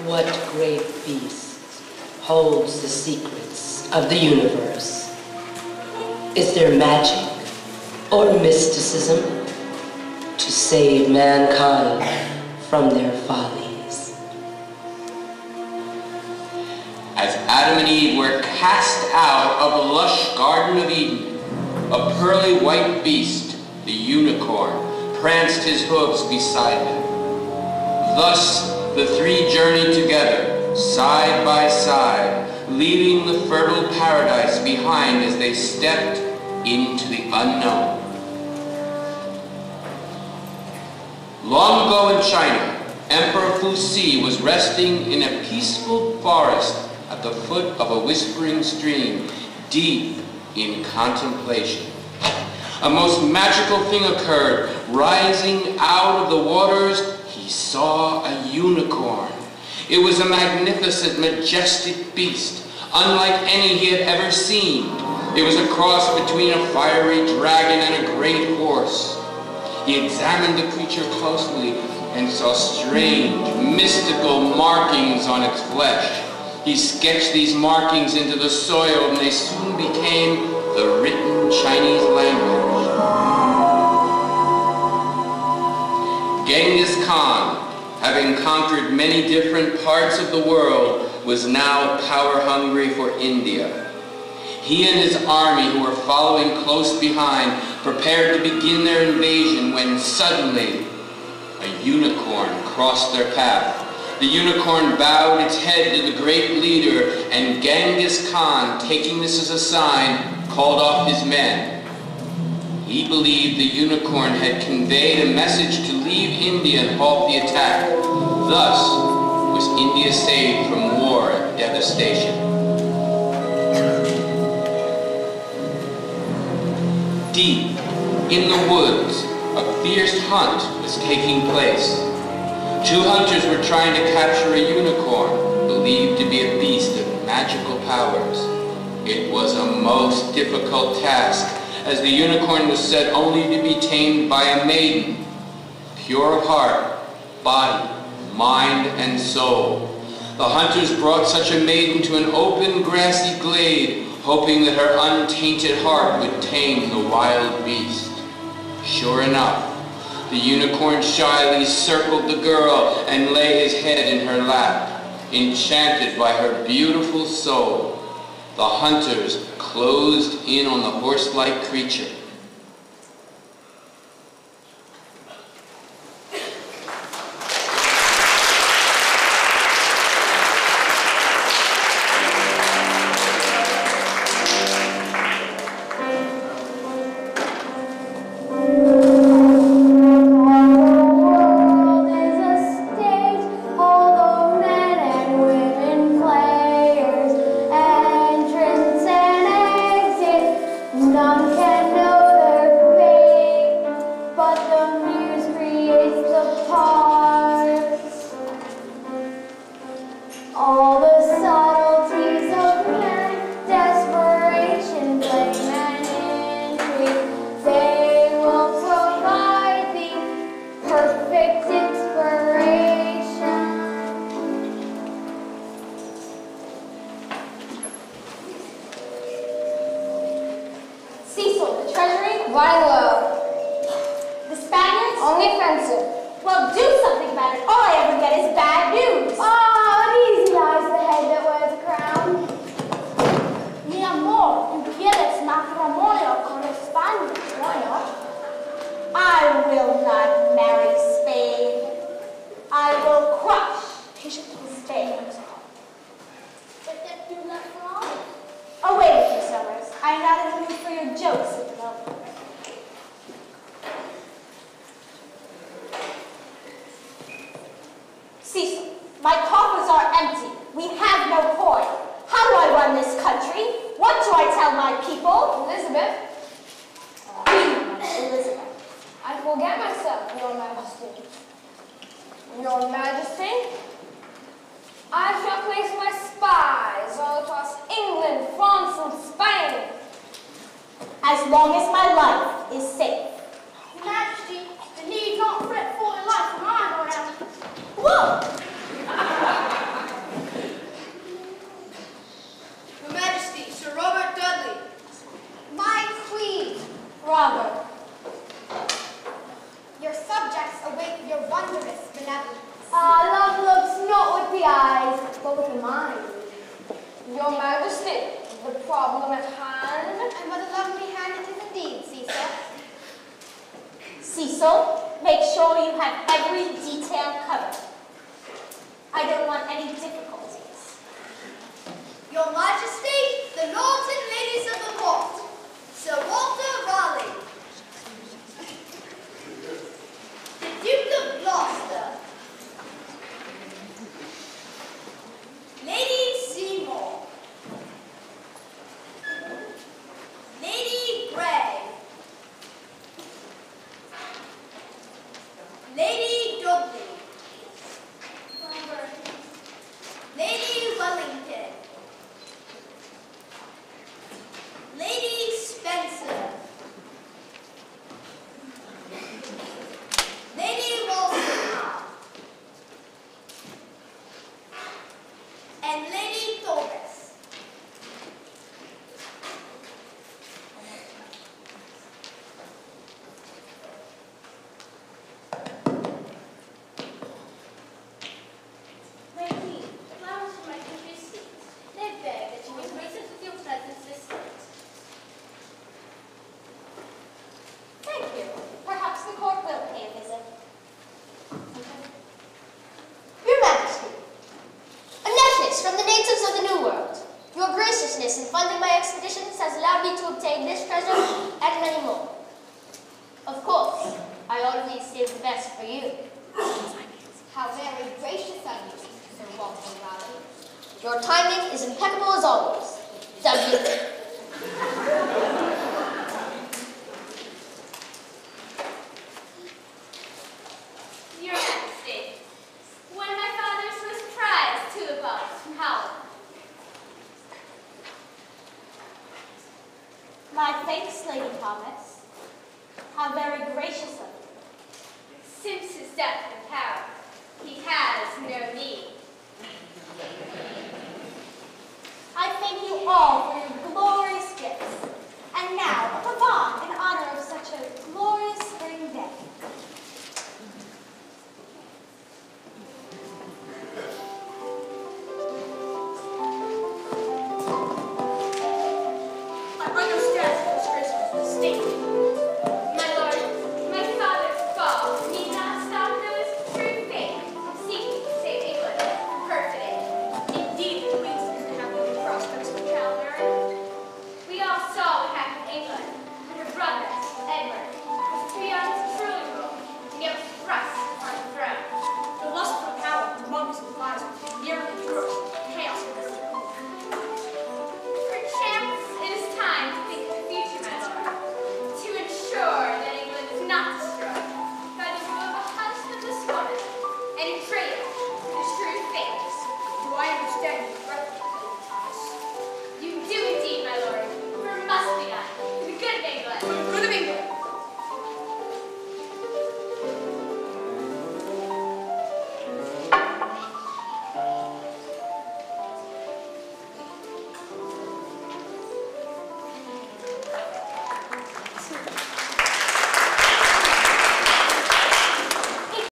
What great beast holds the secrets of the universe? Is there magic or mysticism to save mankind from their follies? As Adam and Eve were cast out of the lush Garden of Eden, a pearly white beast, the unicorn, pranced his hooves beside them. Thus the three journeyed together, side by side, leaving the fertile paradise behind as they stepped into the unknown. Long ago in China, Emperor Fuxi was resting in a peaceful forest at the foot of a whispering stream, deep in contemplation. A most magical thing occurred. Rising out of the waters, he saw a unicorn. It was a magnificent, majestic beast, unlike any he had ever seen. It was a cross between a fiery dragon and a great horse. He examined the creature closely and saw strange, mystical markings on its flesh. He sketched these markings into the soil, and they soon became the written Chinese language. Genghis Khan, having conquered many different parts of the world, was now power-hungry for India. He and his army, who were following close behind, prepared to begin their invasion when suddenly a unicorn crossed their path. The unicorn bowed its head to the great leader, and Genghis Khan, taking this as a sign, called off his men. He believed the unicorn had conveyed a message to leave India and halt the attack. Thus was India saved from war and devastation. Deep in the woods, a fierce hunt was taking place. Two hunters were trying to capture a unicorn, believed to be a beast of magical powers. It was a most difficult task, as the unicorn was said only to be tamed by a maiden, pure of heart, body, mind, and soul. The hunters brought such a maiden to an open grassy glade, hoping that her untainted heart would tame the wild beast. Sure enough, the unicorn shyly circled the girl and lay his head in her lap. Enchanted by her beautiful soul, the hunters closed in on the horse-like creature. your wondrous benevolence. Love looks not with the eyes, but with the mind. Your Majesty, the problem at hand. And what a lovely hand it is indeed, Cecil. Cecil, make sure you have every detail covered. I don't want any difficulties. Your Majesty, the lords and ladies of the court, Sir Walter Raleigh, the Duke of Gloucester, Lady Seymour, Lady Grey, Lady Dudley, Lady Wellington, Lady Spencer, Lady Walsingham, and Lady Thorbus. My queen, the flowers from my country's seat. They beg that you may grace us with your presence this night. Thank you. Perhaps the court will pay a visit. Your Majesty, a notice from the natives of the New World. Your graciousness in funding my expeditions has allowed me to obtain this treasure and many more. Of course, I always save the best for you. How very gracious of you, Sir Walter Raleigh. Your timing is impeccable as always. W. Your Majesty, one of my father's most prized tulip bulbs from Holland. My thanks, Lady Thomas. How very gracious of you. Since his death in power, he has no need. I thank you all for